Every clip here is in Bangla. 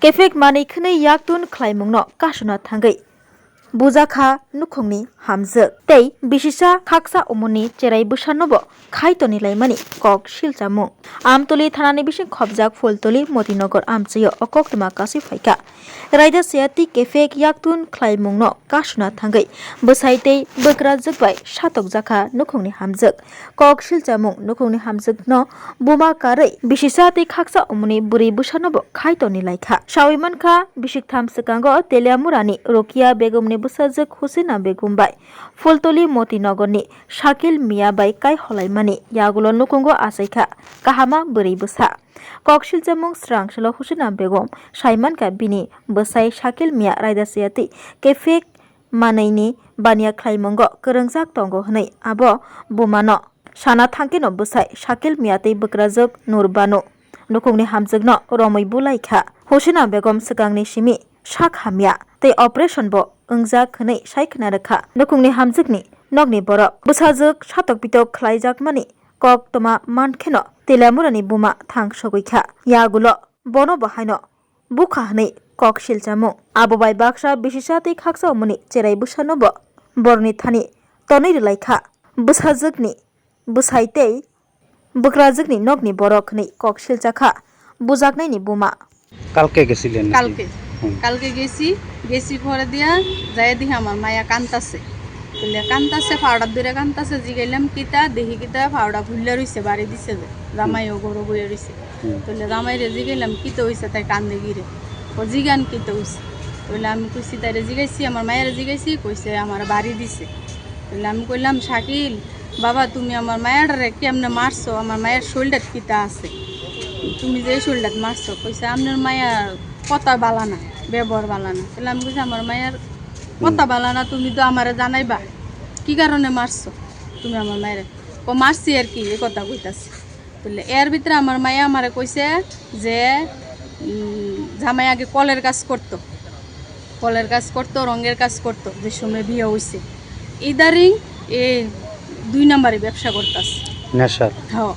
Kefek mani khne yaktun khlaimungno kasuna thangai Bujaka nukhungni hamjak tei bisisa khaksa umuni cherai busanobo khaitoni laimani kok silchamung amtoli thanani bising khobjak fultoli motinagar amchiyo okoktuma kasi phaika raida siati kefek yaktun khlaimungno kasuna thangai bwsai tei bwkra jukbai satok jaka nukhungni hamjak kok silchamung nukhungni hamjakno buma karei bisisa tei khaksa umuni buri busanobo khaitoni laikha sawimankha bisik thamsikango teliamurani rokia begumni busajak Husina Begum bai Fultoli Motinagarni Shakil Mia bai kai holaimani yagulo nukungo asaikha kahama buri busa koksilchamung srangselo Husina Begum saimanka bini busai Shakil Mia raidasiati kefek manaini bania khlaimungo krangjak tongo hnai abo bumano sana thangkino busai Shakil Mia tei bwkrajak Nurbano nukungni hamjakno romoi bulaikha Husina Begum sikangni simi sak hamya tei operation bo ungjak khnai saikna rakha nukungni hamjakni nogni borok busajak satok pitok khlaijak mani kok toma mankheno telamurani buma thang sogoikha yagulo bono bahaino bukha hnai kok silchamu abobai baksa bisisa tei khaksa umuni cherai busanobo borni thani tonoi rlaikha busajakni busai tei bukrajakni nogni borok khnai kok silchakha bujaknaini buma কালকে গেছিলেন কালকে গেছি পরে দিয়া যাই দেখি আমার মায়া কান্তাছে বলে কান্তাছে ফাওড়া দূরে কান্তাছে জিগাইলাম কিতা দেখি কিতা ফাওড়া ভুললে রইছে বাড়ি দিছে যে জামাইও গরু বইয়ে রইছে বলে জামাইরে জিগাইলাম কিতা হইছে তাই কান্দে গিরে ও জিগান কিতা হইছে বলে আমি কইছি তাইরে জিগাইছি আমার মায়ের জিগাইছি কইছে আমার বাড়ি দিছে বলে আমি কইলাম শাকিল বাবা তুমি আমার মায়ারে কেমনে মারছো আমার মায়ের শরীরটা কিতা আছে তুমি যে শরীরটা মারছো কইছে আপনার মায়া কথা বালানা ব্যবহার বালানা তাহলে আমি কইছি আমার মায়ের কথা বালানা তুমি তো আমারে জানাইবা কি কারণে মারছো তুমি আমার মায়ের ও মারছি আর কি এই কথা কইতাছি বললে এর ভিতরে আমার মায়া আমারে কইছে যে জামাই আগে কলের কাজ করতো রঙের কাজ করতো যে সময় বিয়ে হইছে ইদারিং এ 2 নম্বরে ব্যবসা করতাছে নেশার হ্যাঁ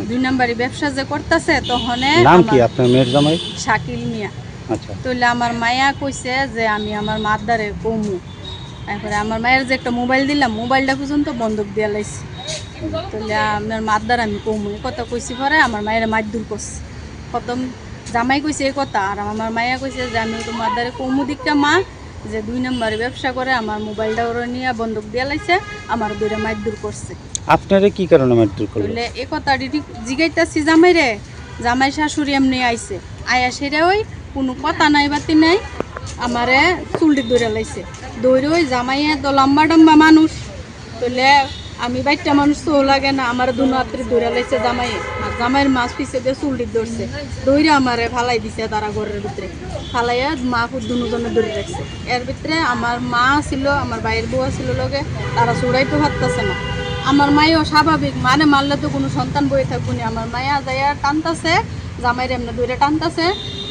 2 নম্বরে ব্যবসা যে করতাছে তখনে নাম কি আপনার মেয়ের জামাই শাকিল মিয়া আচ্ছা তাহলে আমার মায়া কইছে যে আমি আমার মাদারে কমু তারপরে আমার মায়ের যে একটা মোবাইল দিলাম মোবাইলটা পর্যন্ত বন্ধক দিয়ে লাইছি তাহলে আমার মাদার আমি কমু এই কথা কইছি পরে আমার মায়ের মারধর করছে প্রথম জামাই কইছে এই কথা আর আমার মায়া কইছে যে আমি তো মাদারে কমু দিকটা মা যে 2 নম্বরে ব্যবসা করে আমার মোবাইলটা ওরা নিয়ে বন্ধক দিয়ে লাইছে আমার দূরে মারধর করছে আপনারে কি কারণে মারধর করলো বলে এই কথাটি জিগাইতাছি জামাই শাশুড়ি এমনি আইছে আয়া সেটা ওই কোনো কথা নাই বাতি নাই আমারে চুলটি দৌড়ে লাইছে দৌড়ে ওই জামাইয়ে তো লম্বা টম্বা মানুষ তাহলে আমি বাইরটা মানুষ তো লাগে না আমার দুনাত্রি দৌড়ে লাইছে জামাইয়ে আর জামাইয়ের মাছ পিছিয়ে দিয়ে চুলটি দৌড়ছে দৌড়ে আমারে ফালাই দিছে তারা ঘরের ভিতরে ফালাইয়া মা খুব দুজনে দৌড়ে রাখছে এর ভিতরে আমার মা ছিল আমার বাইরের বউ ছিল লগে তারা চড়াইতে পারতেছে না আমার মাইও স্বাভাবিক মানে মারলে তো কোনো সন্তান বয়ে থাকবো না আমার মায়া যাইয়া টানতাছে জামাইয়ের এমনি দৌড়ে টানতাছে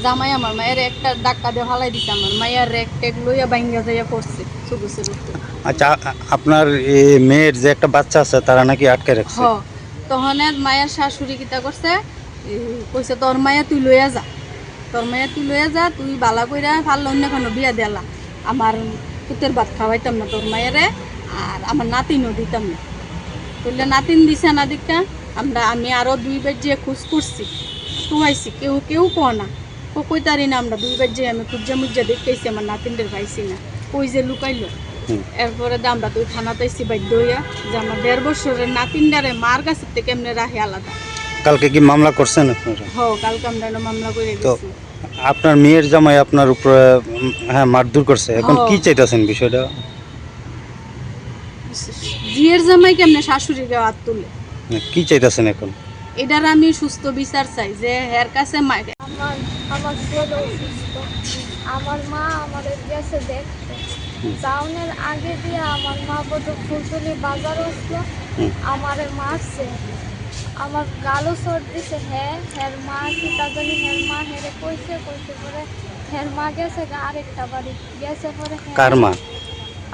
জামাই আমার মায়ের একটা ডাক্কা দিয়ে ফালাই দিছে আমার মায়ের রেক টেক লইয়া বাইঙ্গা যাইয়া পড়ছে চুকুসের উপরে আচ্ছা আপনার মেয়ের যে একটা বাচ্চা আছে তারা নাকি আটকে রাখছে হ্যাঁ তখন মায়ের শাশুড়ি কিতা করছে কইছে তোর মায়া তুই লইয়া যা তুই বালা কইরা ফাল অন্য কোনো বিয়া দেলা আমার পুতের ভাত খাওয়াইতাম না তোর মায়েরে আর আমার নাতিনও দিতাম না বললে নাতিন দিছে না দিকটা আমি আরো 2 বার যে খোঁজ করছি শুয়াইছি কেউ কো না কইতারি না আমরা 2 বার যে আমি খুঁজা মুজ্জা দেখতেছি আমার নাতিনদের পাইছি না কই যে লুকাইলো এরপরে আমরা তুই থানাতেছি বাধ্য হইয়া যে আমার 1.5 বছরের নাতিনটারে মার কাছে থেকে এমনি রাখে আলাদা কালকে কি মামলা করছেন আপনারা হ্যাঁ কালকে আমরা মামলা করে তো গেছি আপনার মেয়ের জামাই আপনার উপরে হ্যাঁ মারধর করছে এখন কি চাইতেছেন বিষয়টা জিয়ের জামাই কেমনে শাশুড়ি গায়ে হাত তুলে কি চাইতেছেন এখন এটার আমি সুস্থ বিচার চাই যে হের কাছে আমার ছেলে অসুস্থ আমার মা আমাদের গেছে দেখতে টাউনের আগে দিয়ে আমার মা বোধ ফুলতলি বাজার আসলো আমারে মারছে আমার গালও সর দিছে হের মা কি তা জানি হের মা হেরে কইছে পরে হের মা গেছে আরেকটা বাড়ি গেছে পরে কার মা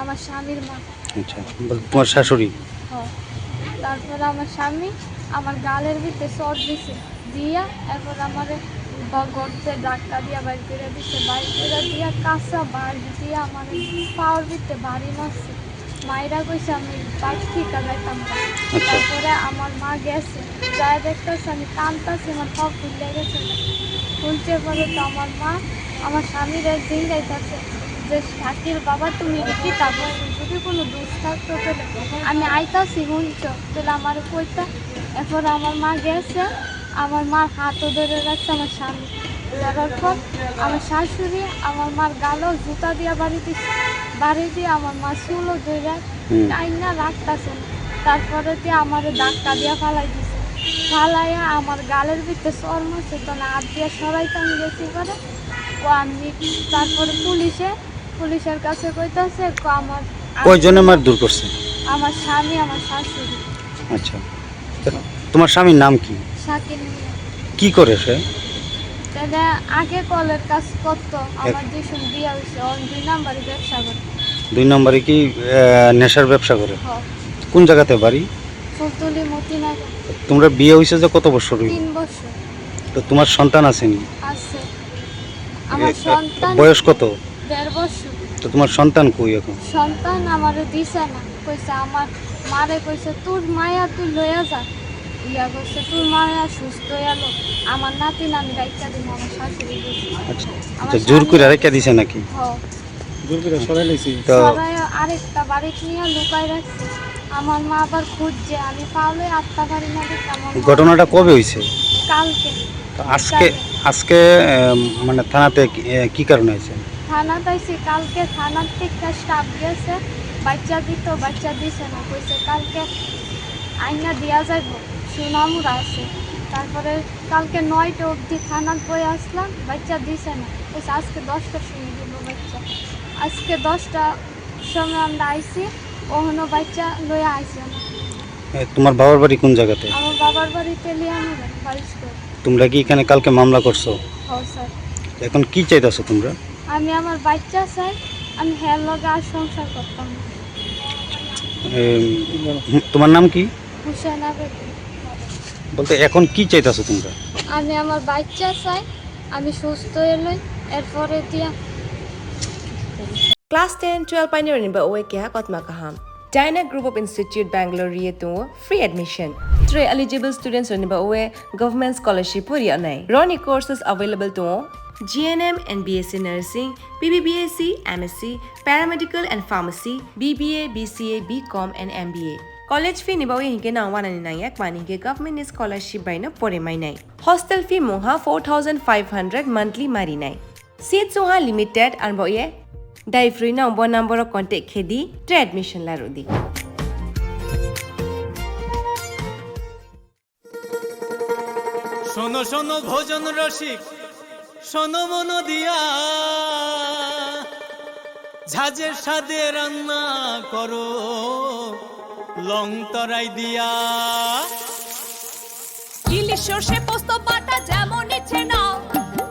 আমার স্বামীর মা আচ্ছা তোমার শাশুড়ি হ্যাঁ তারপরে আমার স্বামী আমার গালের ভিতরে সর দিছে দিয়া এরপর আমারে আব্বা গড়তে ডাক্কা দিয়া বাইর করে দিছে, বাইর করে দিয়া কাঁচা বাড়ি দিয়ে আমার পাওয়ার ভিতরে বাড়ি মারছে। মায়েরা কইছে আমি বাইক থেকে যাইতাম না। তারপরে আমার মা গেছে, যাই দেখতেছে আমি কাঁদতেছি, আমার পা ফুলে গেছে। শুনতে পরে তো আমার মা আমার স্বামীর একদিন গাইতেছে যে শাকিল বাবা তুমি কি তারপর যদি কোনো দোষ থাকতো তাহলে আমি আইতাছি শুনছ তাহলে আমার কইতা। এরপর আমার মা গেছে, আমার মার হাতও ধরে রাখছে আমার স্বামী। ধরার পর আমার শাশুড়ি আমার মার গালও জুতা দিয়া বাড়ি দিচ্ছে, বাড়ি দিয়ে আমার মা চুলও ধরে টাইনা রাখতেছে। তারপরে দিয়ে আমার ধাক্কা দিয়া ফালাই দিছে, ফালাইয়া আমার গালের ভিতরে চর্ম আছে তো না হাত দিয়ে সরাইতাম গেছি করে ও আমি। তারপরে পুলিশের কাছে কইতাছে আমার কয়জনে মারধর করছে? আমার স্বামী আমার শাশুড়ি। আচ্ছা, তোমার স্বামীর নাম কি? শাকিল মিয়া। কি করে সে? তাহলে আগে কলের কাজ করতো, আমার যেসব বিয়া হয়েছে ওর 2 নম্বরে ব্যবসা করে। 2 নম্বরে কি নেশার ব্যবসা করে? হ্যাঁ, কোন জায়গাতে বাড়ি? ফুলতলি মতিনগর। তোমরা বিয়ে হয়েছে যে কত বছর? 3 বছর তো তোমার সন্তান আসেনি? আছে। আমার সন্তান বয়স কত? 1.5 বছর। তো তোমার সন্তান কই এখন? সন্তান আমারে দিছে না, কইছে আমার মারে কইছে তোর মায়া তুই লইয়া যা। ইয়া কইছে তোর মায়া সুস্থ এলো আমার নাতি নানি রাইখা দিন আমার শাশুড়ি দিছে। আচ্ছা, জোর করে রেখে দিছে নাকি? হ্যাঁ, জোর করে সরাই লাইছি। তো সবাই আরেকটা বাড়ি নিয়ে লুকাই রাখছে। আমার মা আবার খুঁজছে, আমি পাওলে আত্মা বাড়ি না দিতে। আমার মা ঘটনাটা কবে হয়েছে? কালকে। তো আজকে মানে থানাতে কি কারণে হয়েছে? থানা পাইছি কালকে, থানার থেকে স্টাফ গেছে বাচ্চা দিত, বাচ্চা দিছে না, কইছে কালকে আইনা দিয়া যাইব সুনামুরা আছে। তারপরে কালকে 9টা অবধি থানার বই আসলাম, বাচ্চা দিছে না, কইছে আজকে 10টার সময় দিব বাচ্চা। আজকে 10টার সময় আমরা আইছি, ওখানে বাচ্চা লইয়া আইছে না। তোমার বাবার বাড়ি কোন জায়গাতে? আমার বাবার বাড়িতে লিয়ানো বারিশ করে। তোমরা কি এখানে কালকে মামলা করছো? হ্যাঁ স্যার। এখন কি চাইতেছো তোমরা? আমি আমার বাচ্চা চাই, আমি হ্যাঁ লগে আর সংসার করতাম না। তোমার নাম কি? হুসেনা বেগম। বলতে এখন কি চাইতেছো তোমরা? আমি আমার বাচ্চা চাই, আমি সুস্থ এলই এরপরে দিয়া। Class 10, 12 pioneer in Baoe Kya Kotma Kaham. Dyna Group of Institute Bangalore Rietu free admission. 3 eligible students in Baoe government scholarship puri anai. Roni courses available to GNM and BSc Nursing, BBBSc, MSc, Paramedical and Pharmacy, BBA, BCA, BCom and MBA. College fee ni Baoe hinke na 199 mani ke government scholarship by na pore mai nai. Hostel fee moha 4500 monthly mari nai. Seats soha limited and Baoe Dai free na number of contact khedi to admission la rodi. শোনো শোনো ভোজন রসিক, শোনো মন দিয়া, ঝাঁঝের স্বাদে রান্না করো লং তরাই দিয়া। ইলিশ সর্ষে পোস্ত বাটা যেমন ইচ্ছে নাও,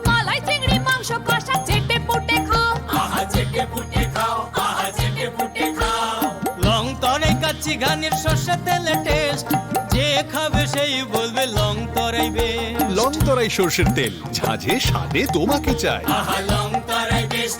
মালাই চিংড়ি মাংস কষা চেটে পুটে খাও, আহা চেটে পুটে খাও, আহা চেটে পুটে খাও। লং তরাই কাচ্চি ঘানির সর্ষে তেলে টেস্ট, যে খাবে সেই বলবে লং তরাই বেশ। লং তরাই সর্ষের তেল, ঝাঁঝে স্বাদে তোমাকে চাই। আহা লং তরাই বেশ।